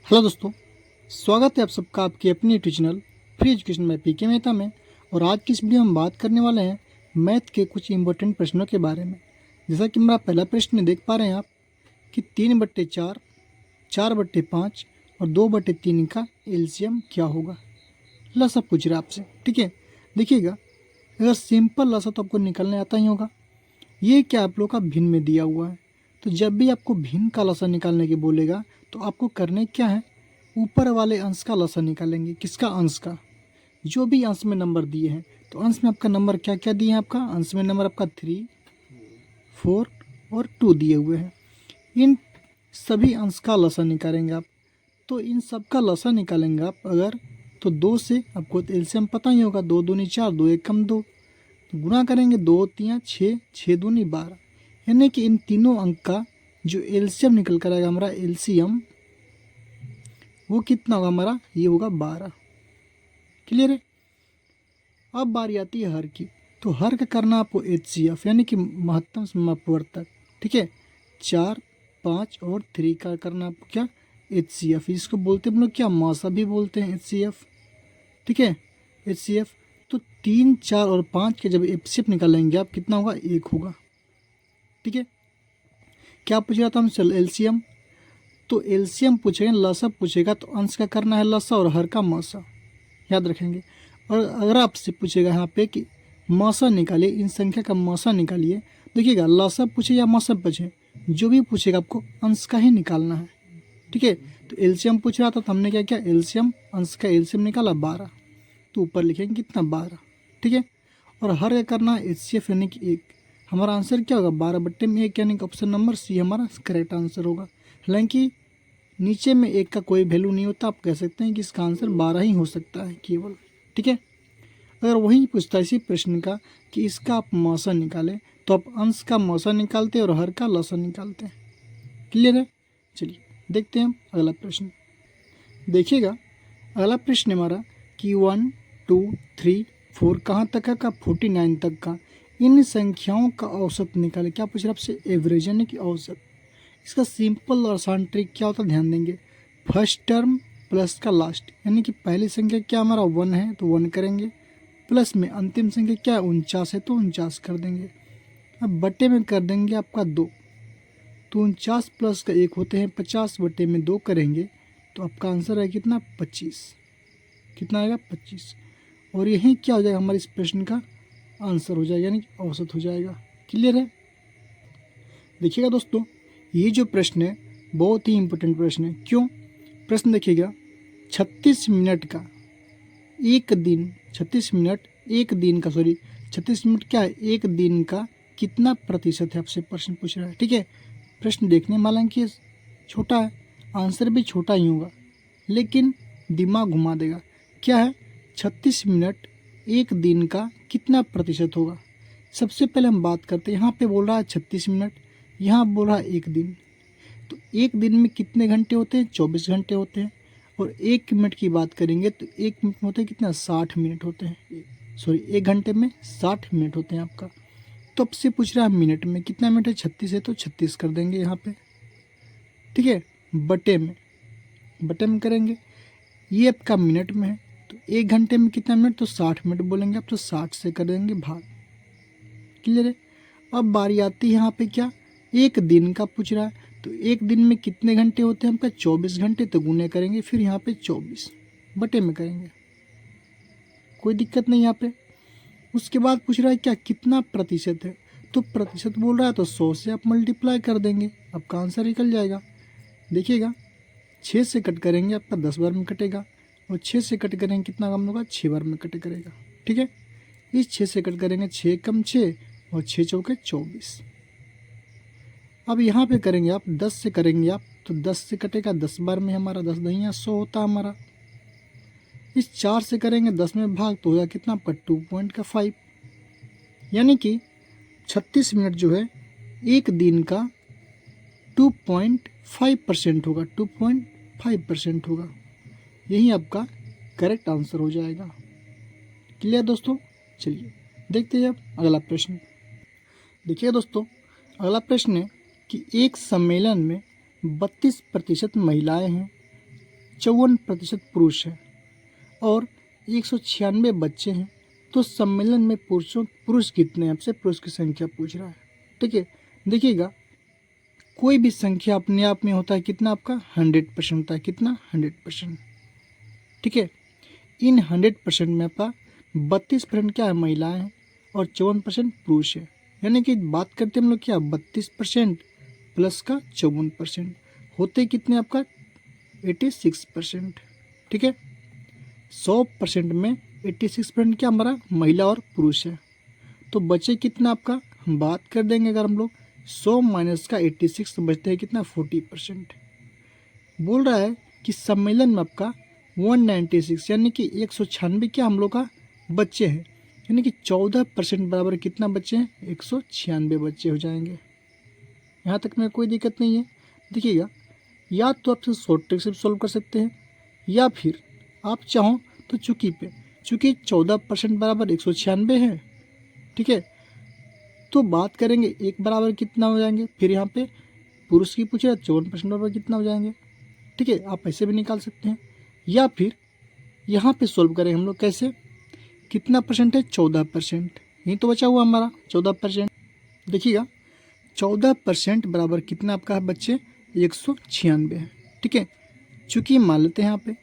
Hello दोस्तों, स्वागत है आप सबका आपकी अपनी यूट्यूब चैनल फ्री एजुकेशन में पीके मेहता में। और आज की इस वीडियो में हम बात करने वाले हैं मैथ के कुछ इंपॉर्टेंट प्रश्नों के बारे में। जैसा कि मेरा पहला प्रश्न देख पा रहे हैं आप कि 3/4, 4/5 और 2/3 का एलसीएम क्या होगा। लसा पूछ रहा है आपसे, ठीक है। देखिएगा, अगर सिंपल लसा तो आपको निकालने आता ही होगा। ये क्या आप लोग का भिन्न में दिया हुआ है, तो जब भी आपको भिन्न का लसा निकालने के बोलेगा तो आपको करने क्या है, ऊपर वाले अंश का लसा निकालेंगे। किसका? अंश का। जो भी अंश में नंबर दिए हैं, तो अंश में आपका नंबर क्या क्या दिए हैं, आपका अंश में नंबर आपका 3, 4 और 2 दिए हुए हैं। इन सभी अंश का लसा निकालेंगे आप। तो इन सब का लसा निकालेंगे आप अगर, तो 2 से आपको एलसीएम पता ही होगा। 2 दूनी 4, 2 एक कम 2, तो गुणा करेंगे 2 3 6, 6 दूनी 12। यानी कि इन तीनों अंक का जो एलसीएम निकल कर आएगा हमारा एलसीएम, वो कितना होगा हमारा, ये होगा 12। क्लियर है। अब बारी आती है हर की। तो हर का करना आपको एचसीएफ यानी कि महत्तम समवर्तक, ठीक है। 4, 5 और 3 का करना आपको क्या, एचसीएफ। इसको बोलते हैं हम लोग क्या, मासा भी बोलते हैं एचसीएफ, ठीक है। एचसीएफ। तो 3, 4 और 5 के जब एचसीएफ निकालेंगे आप, कितना होगा, 1 होगा, ठीक है। क्या पूछ रहा था हम, चल एलसीएम। तो एलसीएम पूछेगा, लसा पूछेगा तो अंश का करना है लसा और हर का मसा, याद रखेंगे। और अगर आपसे पूछेगा यहाँ पे कि मसा निकालिए, इन संख्या का मसा निकालिए, देखिएगा लसा पूछे या मसा पूछे, जो भी पूछेगा आपको अंश का ही निकालना है, ठीक है। तो एलसीएम पूछ रहा था तो हमने क्या किया, एलसीएम अंश का एलसीएम निकाला 12, तो ऊपर लिखेंगे कितना, 12, ठीक है। और हर का करना है एचसीएफ यानी कि 1। हमारा आंसर क्या होगा, 12/1 यानी कि ऑप्शन नंबर सी हमारा करेक्ट आंसर होगा। हालांकि नीचे में 1 का कोई वैल्यू नहीं होता, आप कह सकते हैं कि इसका आंसर 12 ही हो सकता है केवल, ठीक है। अगर वही पूछता है इसी प्रश्न का कि इसका आप मौसा निकालें, तो आप अंश का मौसा निकालते हैं और हर का लसा निकालते हैं। क्लियर है। चलिए देखते हैं हम अगला प्रश्न। देखिएगा, अगला प्रश्न हमारा कि 1, 2, 3, 4 कहाँ तक है का, 49 तक का इन संख्याओं का औसत निकाले। क्या पूछ रहा है आपसे, एवरेज यानी कि औसत। इसका सिंपल और आसान ट्रिक क्या होता है, ध्यान देंगे। फर्स्ट टर्म प्लस का लास्ट, यानी कि पहली संख्या क्या हमारा 1 है तो 1 करेंगे, प्लस में अंतिम संख्या क्या है 49 है तो 49 कर देंगे। अब बटे में कर देंगे आपका 2, तो 49 प्लस का 1 होते हैं 50, बटे में 2 करेंगे तो आपका आंसर है कितना, 25। कितना आएगा, 25। और यही क्या हो जाएगा, हमारे इस प्रश्न का आंसर हो जाएगा, यानी कि औसत हो जाएगा। क्लियर है। देखिएगा दोस्तों, ये जो प्रश्न है बहुत ही इंपॉर्टेंट प्रश्न है। क्यों? प्रश्न देखिएगा, 36 मिनट का एक दिन, 36 मिनट एक दिन का, सॉरी 36 मिनट क्या है, एक दिन का कितना प्रतिशत है, आपसे प्रश्न पूछ रहा है, ठीक है। प्रश्न देखने में हालांकि छोटा है, आंसर भी छोटा ही होगा, लेकिन दिमाग घुमा देगा। क्या है, 36 मिनट एक दिन का कितना प्रतिशत होगा। सबसे पहले हम बात करते हैं, यहाँ पे बोल रहा है 36 मिनट, यहाँ बोल रहा है एक दिन। तो एक दिन में कितने घंटे होते हैं, 24 घंटे होते हैं। और एक मिनट की बात करेंगे तो एक मिनट में होते हैं कितना, 60 मिनट होते हैं, सॉरी एक घंटे में 60 मिनट होते हैं आपका। तो अब से पूछ रहा है मिनट में कितना मिनट है, 36 है तो 36 कर देंगे यहाँ पे, ठीक है। बटे में करेंगे, ये आपका मिनट में है, तो एक घंटे में कितना मिनट, तो 60 मिनट बोलेंगे आप, तो 60 से कर देंगे भाग। क्लियर है। अब बारी आती है यहाँ पे क्या, एक दिन का पूछ रहा है, तो एक दिन में कितने घंटे होते हैं आपका, 24 घंटे, तो गुने करेंगे फिर यहाँ पे 24, बटे में करेंगे, कोई दिक्कत नहीं यहाँ पे। उसके बाद पूछ रहा है क्या, कितना प्रतिशत है, तो प्रतिशत बोल रहा है तो 100 से आप मल्टीप्लाई कर देंगे, आपका आंसर निकल जाएगा। देखिएगा, 6 से कट करेंगे आपका 10 बार में कटेगा, और 6 से कट करेंगे कितना कम होगा, 6 बार में कट करेगा, ठीक है। इस 6 से कट करेंगे 6 कम 6 और 6 चौके 24। अब यहाँ पे करेंगे आप 10 से करेंगे आप, तो 10 से कटेगा 10 बार में हमारा 10 दहिया 100 होता है हमारा। इस 4 से करेंगे 10 में भाग, तो होगा कितना आपका 2.5, यानी कि 36 मिनट जो है एक दिन का 2.5% होगा, 2.5% होगा। यही आपका करेक्ट आंसर हो जाएगा। क्लियर दोस्तों। चलिए देखते हैं अब अगला प्रश्न। देखिए दोस्तों, अगला प्रश्न है कि एक सम्मेलन में 32% महिलाएं हैं 54% पुरुष है और 196 बच्चे हैं, तो सम्मेलन में पुरुष कितने हैं? आपसे पुरुष की संख्या पूछ रहा है। ठीक है, देखिएगा कोई भी संख्या अपने आप में होता है कितना? आपका 100% होता है। कितना? 100%। ठीक है, इन 100% में आपका 32% क्या है? महिलाएं हैं और 54% पुरुष है। यानी कि बात करते हम लोग क्या 32% प्लस का 54% होते कितने? आपका 86%। ठीक है, 100% में 86% क्या हमारा महिला और पुरुष है, तो बचे कितना आपका? हम बात कर देंगे अगर हम लोग 100 माइनस का 86 तो बचते हैं कितना? 40%। बोल रहा है कि सम्मेलन में आपका 196 यानी कि 196 क्या हम लोग का बच्चे हैं, यानी कि 14% बराबर कितना बच्चे हैं? 196 बच्चे हो जाएंगे। यहाँ तक में कोई दिक्कत नहीं है। देखिएगा, या तो आप शॉर्ट ट्रिक से सॉल्व कर सकते हैं या फिर आप चाहो तो चुकी पे, चूँकि 14% बराबर 196 है। ठीक है, तो बात करेंगे एक बराबर कितना हो जाएंगे, फिर यहाँ पे पुरुष की पूछे 54% बराबर कितना हो जाएंगे। ठीक है, आप ऐसे भी निकाल सकते हैं या फिर यहाँ पे सॉल्व करें हम लोग कैसे, कितना परसेंट है? 14%। यही तो बचा हुआ हमारा 14%। देखिएगा 14% बराबर कितना आपका है बच्चे? 196 है। ठीक है, चूँकि मान लेते हैं यहाँ पे,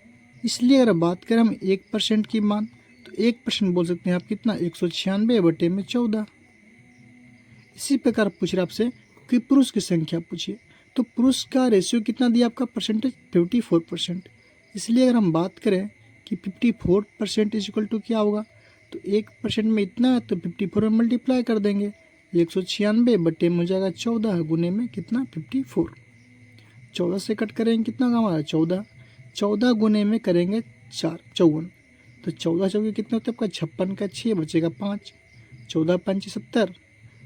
इसलिए अगर बात करें हम 1% की मान, तो 1% बोल सकते हैं आप कितना? 196 बटे में 14। इसी प्रकार पूछ रहे आपसे कि पुरुष की संख्या पूछिए, तो पुरुष का रेशियो कितना दिया आपका? परसेंटेज 54%। इसलिए अगर हम बात करें कि 54% इज इक्वल टू क्या होगा, तो 1% में इतना है तो 54 में मल्टीप्लाई कर देंगे। 196 बटे में हो जाएगा 14 गुने में कितना? 54। 14 से कट करेंगे कितना का हमारा? 14। 14 गुने में करेंगे 4 54, तो 14 चौके कितने होते हैं आपका? 56 का 6 बचेगा 5। 14 5 70,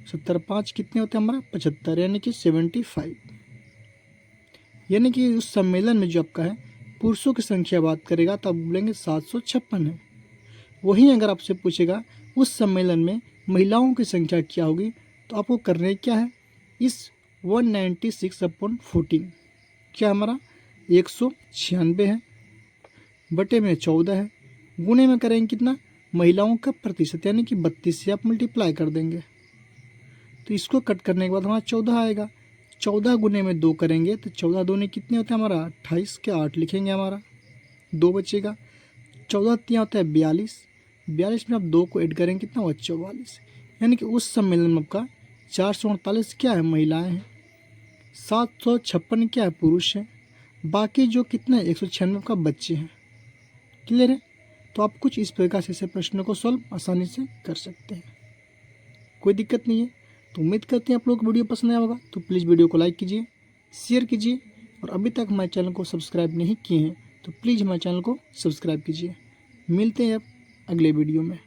70 5 कितने होते हैं हमारा? 75, यानी कि 75। यानी कि उस सम्मेलन में जो आपका है पुरुषों की संख्या बात करेगा तो आप बोलेंगे 756 है। वहीं अगर आपसे पूछेगा उस सम्मेलन में महिलाओं की संख्या क्या होगी, तो आपको करने क्या है, इस 196/14 क्या हमारा 196 है बटे में 14 है, गुने में करेंगे कितना? महिलाओं का प्रतिशत यानी कि 32 से आप मल्टीप्लाई कर देंगे, तो इसको कट करने के बाद हमारा 14 आएगा। 14 गुने में 2 करेंगे तो 14 दूने कितने होते हैं हमारा? 28 के 8 लिखेंगे, हमारा 2 बचेगा। 14 तिया होता है 42, 42 में आप 2 को ऐड करेंगे कितना हुआ? 44। यानी कि उस सम्मेलन में आपका 448 क्या है? महिलाएं हैं, 756 क्या है? पुरुष है, बाकी जो कितना है 196 का बच्चे हैं। क्लियर है? तो आप कुछ इस प्रकार से ऐसे प्रश्नों को सॉल्व आसानी से कर सकते हैं, कोई दिक्कत नहीं है। तो उम्मीद करते हैं आप लोग को वीडियो पसंद आया होगा, तो प्लीज़ वीडियो को लाइक कीजिए, शेयर कीजिए, और अभी तक हमारे चैनल को सब्सक्राइब नहीं किए हैं तो प्लीज़ हमारे चैनल को सब्सक्राइब कीजिए। मिलते हैं अब अगले वीडियो में।